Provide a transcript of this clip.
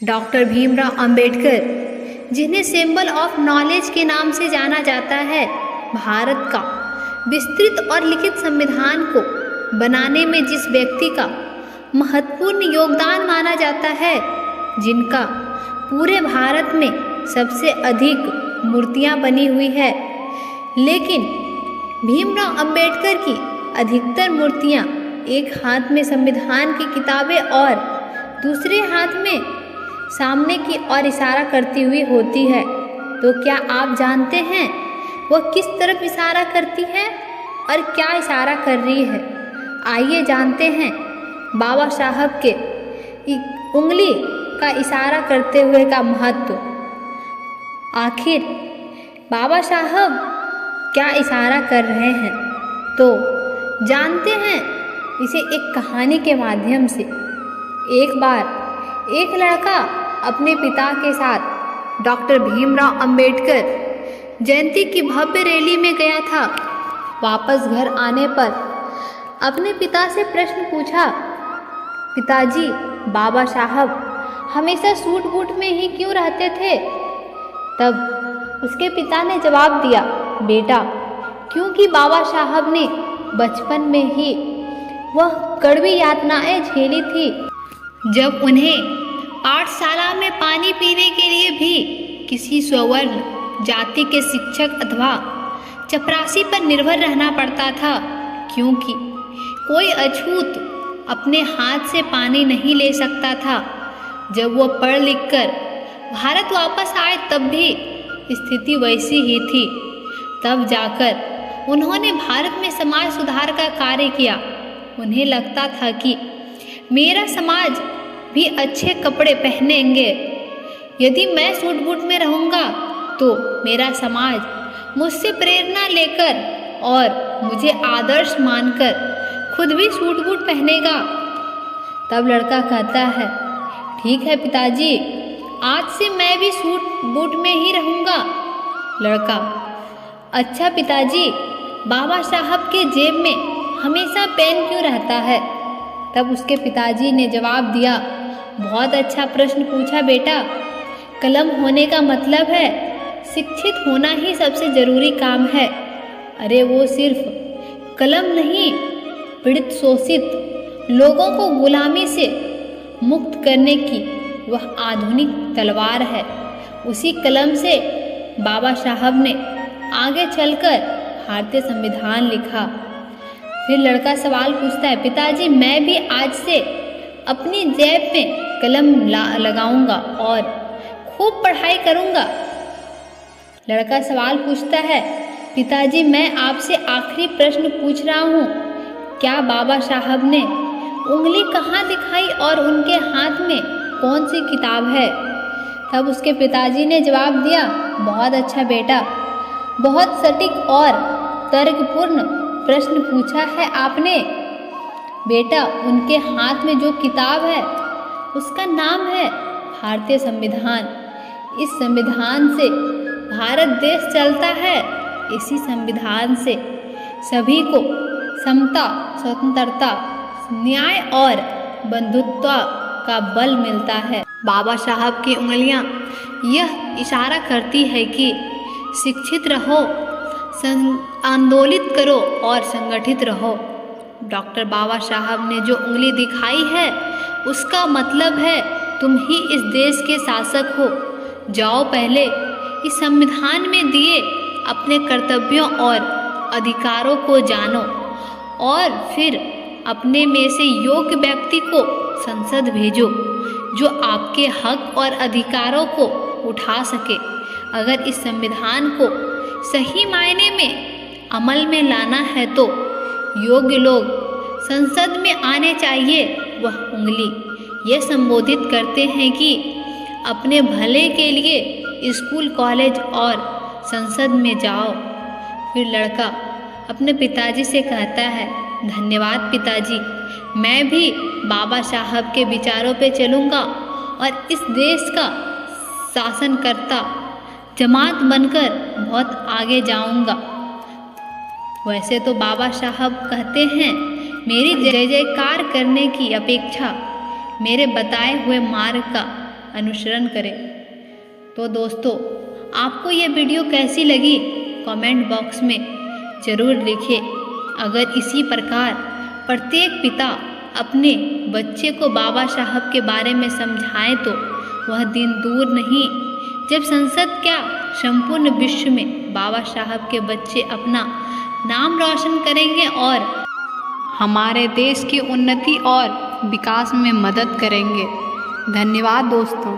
Doctor Bhimrao Ambedkar, जिन्हें symbol of knowledge के नाम से जाना जाता है, भारत का विस्तृत और लिखित संविधान को बनाने में जिस व्यक्ति का महत्वपूर्ण योगदान माना जाता है, जिनका पूरे भारत में सबसे अधिक मूर्तियां बनी हुई है, लेकिन भीमराव अंबेडकर की अधिकतर मूर्तियां एक हाथ में संविधान की किताबें और दूसरे हाथ में सामने की ओर इशारा करती हुई होती है। तो क्या आप जानते हैं वह किस तरफ इशारा करती है और क्या इशारा कर रही है? आइए जानते हैं बाबा साहब के उंगली का इशारा करते हुए का महत्व। आखिर बाबा साहब क्या इशारा कर रहे हैं, तो जानते हैं इसे एक कहानी के माध्यम से। एक बार एक लड़का अपने पिता के साथ डॉक्टर भीमराव अंबेडकर जयंती की भव्य रैली में गया था। वापस घर आने पर अपने पिता से प्रश्न पूछा, पिताजी, बाबा साहब हमेशा सूट बूट में ही क्यों रहते थे? तब उसके पिता ने जवाब दिया, बेटा, क्योंकि बाबा साहब ने बचपन में ही वह कड़वी यातनाएं झेली थी, जब उन्हें पाठशाला में पानी पीने के लिए भी किसी स्वर्ण जाति के शिक्षक अथवा चपरासी पर निर्भर रहना पड़ता था, क्योंकि कोई अछूत अपने हाथ से पानी नहीं ले सकता था। जब वो पढ़ लिख कर भारत वापस आए तब भी स्थिति वैसी ही थी। तब जाकर उन्होंने भारत में समाज सुधार का कार्य किया। उन्हें लगता था कि मेरा समाज भी अच्छे कपड़े पहनेंगे। यदि मैं सूट बूट में रहूँगा तो मेरा समाज मुझसे प्रेरणा लेकर और मुझे आदर्श मानकर खुद भी सूट बूट पहनेगा। तब लड़का कहता है, ठीक है पिताजी, आज से मैं भी सूट बूट में ही रहूँगा। लड़का, अच्छा पिताजी, बाबा साहब के जेब में हमेशा पेन क्यों रहता है? तब उसके पिताजी ने जवाब दिया, बहुत अच्छा प्रश्न पूछा बेटा। कलम होने का मतलब है शिक्षित होना ही सबसे ज़रूरी काम है। अरे वो सिर्फ कलम नहीं, पीड़ित शोषित लोगों को गुलामी से मुक्त करने की वह आधुनिक तलवार है। उसी कलम से बाबा साहब ने आगे चलकर भारतीय संविधान लिखा। फिर लड़का सवाल पूछता है, पिताजी, मैं भी आज से अपनी जेब में कलम लगाऊंगा और खूब पढ़ाई करूंगा। लड़का सवाल पूछता है, पिताजी, मैं आपसे आखिरी प्रश्न पूछ रहा हूँ, क्या बाबा साहब ने उंगली कहाँ दिखाई और उनके हाथ में कौन सी किताब है? तब उसके पिताजी ने जवाब दिया, बहुत अच्छा बेटा, बहुत सटीक और तर्कपूर्ण प्रश्न पूछा है आपने। बेटा, उनके हाथ में जो किताब है उसका नाम है भारतीय संविधान। इस संविधान से भारत देश चलता है। इसी संविधान से सभी को समता, स्वतंत्रता, न्याय और बंधुत्व का बल मिलता है। बाबा साहब की उंगलियां यह इशारा करती है कि शिक्षित रहो, आंदोलित करो और संगठित रहो। डॉक्टर बाबा साहब ने जो उंगली दिखाई है उसका मतलब है तुम ही इस देश के शासक हो। जाओ, पहले इस संविधान में दिए अपने कर्तव्यों और अधिकारों को जानो और फिर अपने में से योग्य व्यक्ति को संसद भेजो जो आपके हक और अधिकारों को उठा सके। अगर इस संविधान को सही मायने में अमल में लाना है तो योग्य लोग संसद में आने चाहिए। वह उंगली ये संबोधित करते हैं कि अपने भले के लिए स्कूल, कॉलेज और संसद में जाओ। फिर लड़का अपने पिताजी से कहता है, धन्यवाद पिताजी, मैं भी बाबा साहब के विचारों पे चलूँगा और इस देश का शासनकर्ता जमात बनकर बहुत आगे जाऊँगा। वैसे तो बाबा साहब कहते हैं, मेरी जय जयकार करने की अपेक्षा मेरे बताए हुए मार्ग का अनुसरण करें। तो दोस्तों, आपको ये वीडियो कैसी लगी कमेंट बॉक्स में ज़रूर लिखें। अगर इसी प्रकार प्रत्येक पिता अपने बच्चे को बाबा साहब के बारे में समझाएं तो वह दिन दूर नहीं जब संसद क्या संपूर्ण विश्व में बाबा साहब के बच्चे अपना नाम रोशन करेंगे और हमारे देश की उन्नति और विकास में मदद करेंगे। धन्यवाद दोस्तों।